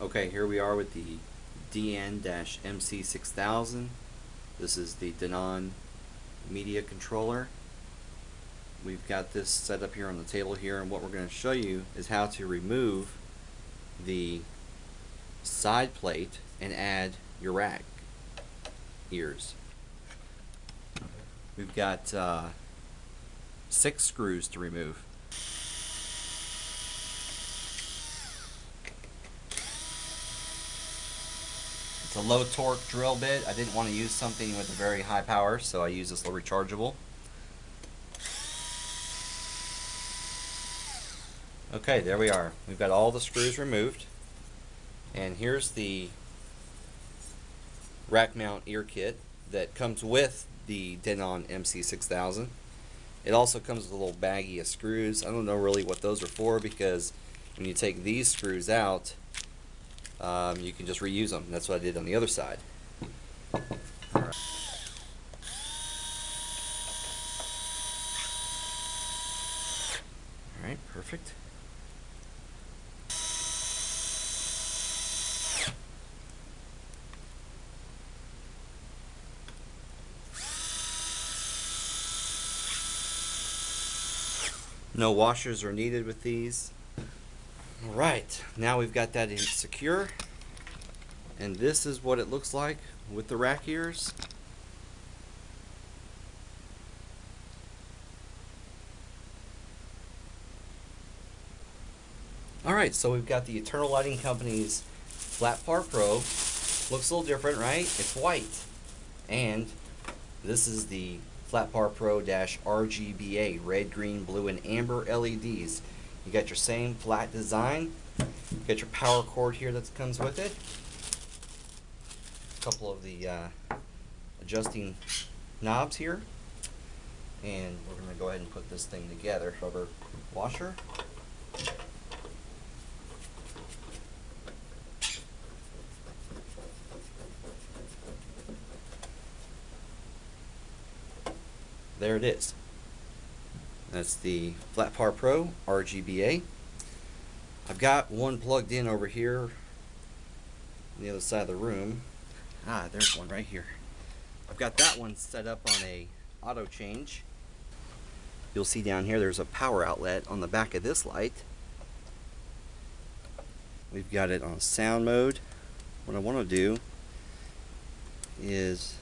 Okay, here we are with the DN-MC6000. This is the Denon media controller. We've got this set up here on the table here, and what we're going to show you is how to remove the side plate and add your rack ears. We've got 6 screws to remove. It's a low torque drill bit. I didn't want to use something with a very high power, so I use this little rechargeable. Okay, there we are. We've got all the screws removed. And here's the rack mount ear kit that comes with the Denon MC6000. It also comes with a little baggie of screws. I don't know really what those are for, because when you take these screws out, you can just reuse them. That's what I did on the other side. Alright. Alright, perfect. No washers are needed with these. Alright, now we've got that in secure, and this is what it looks like with the rack ears. Alright, so we've got the Eternal Lighting Company's Flat Par Pro. Looks a little different, right? It's white. And this is the Flat Par Pro RGBA, red, green, blue, and amber LEDs. You got your same flat design. You got your power cord here that comes with it. A couple of the adjusting knobs here. And we're going to go ahead and put this thing together. Rubber washer. There it is. That's the Flat Par Pro RGBA. I've got one plugged in over here on the other side of the room. Ah, there's one right here. I've got that one set up on a auto change. You'll see down here there's a power outlet on the back of this light. We've got it on sound mode. What I want to do is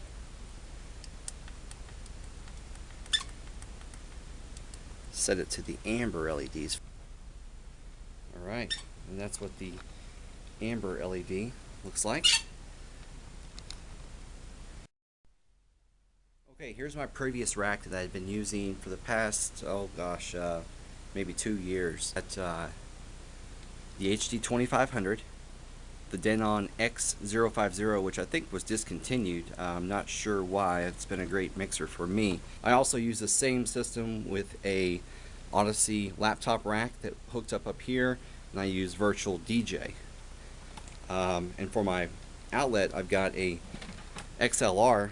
set it to the amber LEDs. Alright, and that's what the amber LED looks like. Okay, here's my previous rack that I've been using for the past, oh gosh, maybe 2 years. At the HD2500, the Denon Xlr, which I think was discontinued. I'm not sure why. It's been a great mixer for me. I also use the same system with a Odyssey laptop rack that hooked up here, and I use Virtual DJ. And for my outlet, I've got a Xlr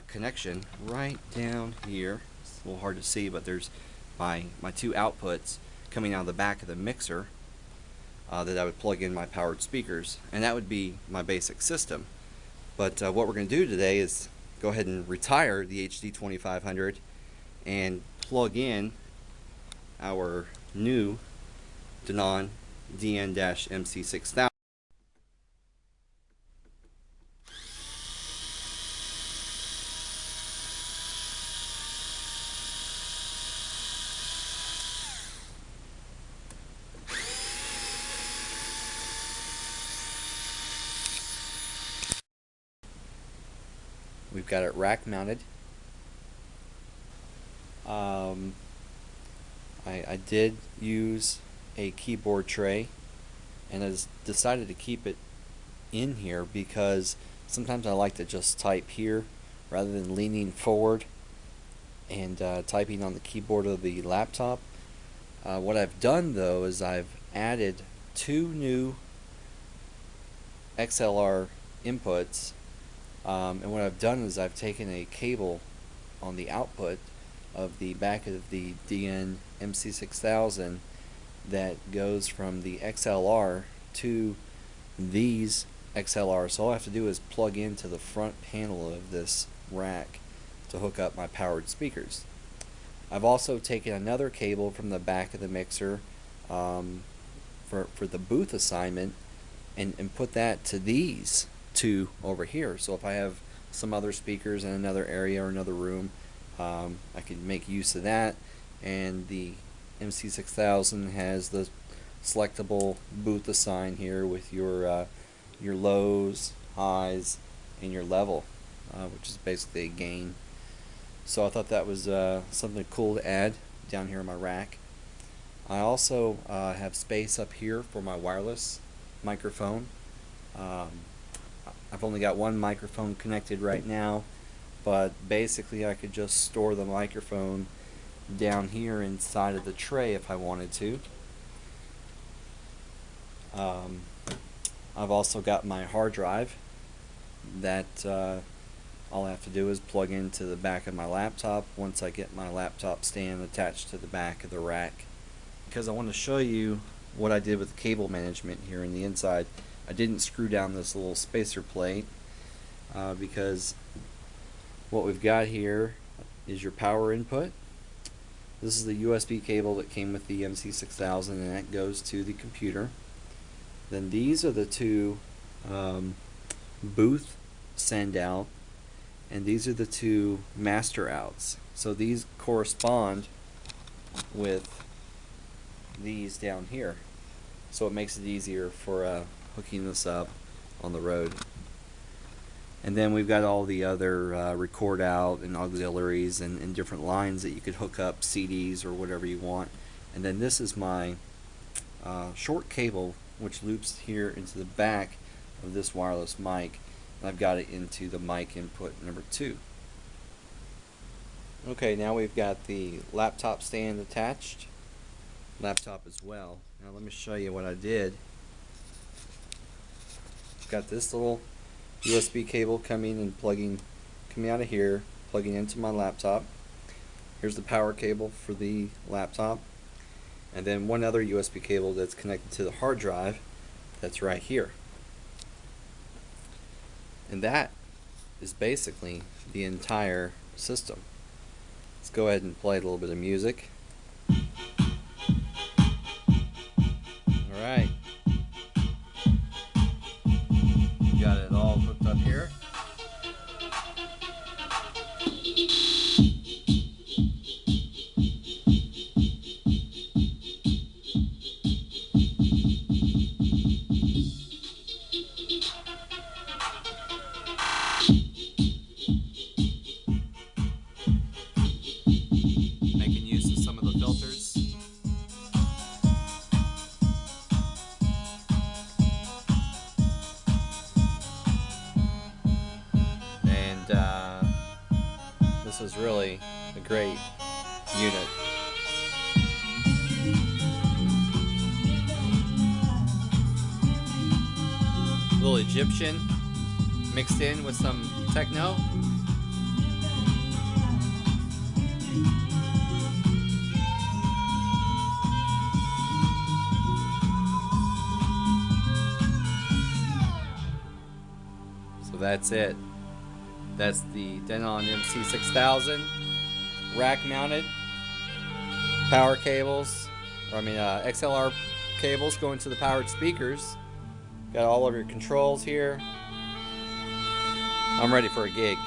connection right down here. It's a little hard to see, but there's my 2 outputs coming out of the back of the mixer. That I would plug in my powered speakers, and that would be my basic system. But what we're going to do today is go ahead and retire the HD2500 and plug in our new Denon DN-MC6000. We've got it rack mounted. I did use a keyboard tray, and I decided to keep it in here because sometimes I like to just type here rather than leaning forward and typing on the keyboard of the laptop. What I've done though is I've added 2 new Xlr inputs. And what I've done is I've taken a cable on the output of the back of the DN-MC6000 that goes from the Xlr to these XLR. So all I have to do is plug into the front panel of this rack to hook up my powered speakers. I've also taken another cable from the back of the mixer for the booth assignment and put that to these two over here. So if I have some other speakers in another area or another room, I can make use of that. And the MC6000 has the selectable booth assign here with your lows, highs, and your level, which is basically a gain. So I thought that was something cool to add down here in my rack. I also have space up here for my wireless microphone. I've only got one microphone connected right now, but basically I could just store the microphone down here inside of the tray if I wanted to. I've also got my hard drive that all I have to do is plug into the back of my laptop once I get my laptop stand attached to the back of the rack. Because I want to show you what I did with the cable management here in the inside. I didn't screw down this little spacer plate because what we've got here is your power input. This is the USB cable that came with the MC6000, and that goes to the computer. Then these are the two booth send out, and these are the two master outs. So these correspond with these down here, so it makes it easier for hooking this up on the road. And then we've got all the other record out and auxiliaries and different lines that you could hook up CDs or whatever you want. And then this is my short cable, which loops here into the back of this wireless mic, and I've got it into the mic input number 2. Okay, now we've got the laptop stand attached, laptop as well. Now let me show you what I did. I've got this little USB cable coming out of here, plugging into my laptop. Here's the power cable for the laptop, and then one other USB cable that's connected to the hard drive that's right here. And that is basically the entire system. Let's go ahead and play a little bit of music. Alright. Got it all hooked up here. Making use of some of the filters. This is really a great unit. A little Egyptian mixed in with some techno. So that's it. That's the Denon MC6000 rack mounted power cables, XLR cables going to the powered speakers. Got all of your controls here. I'm ready for a gig.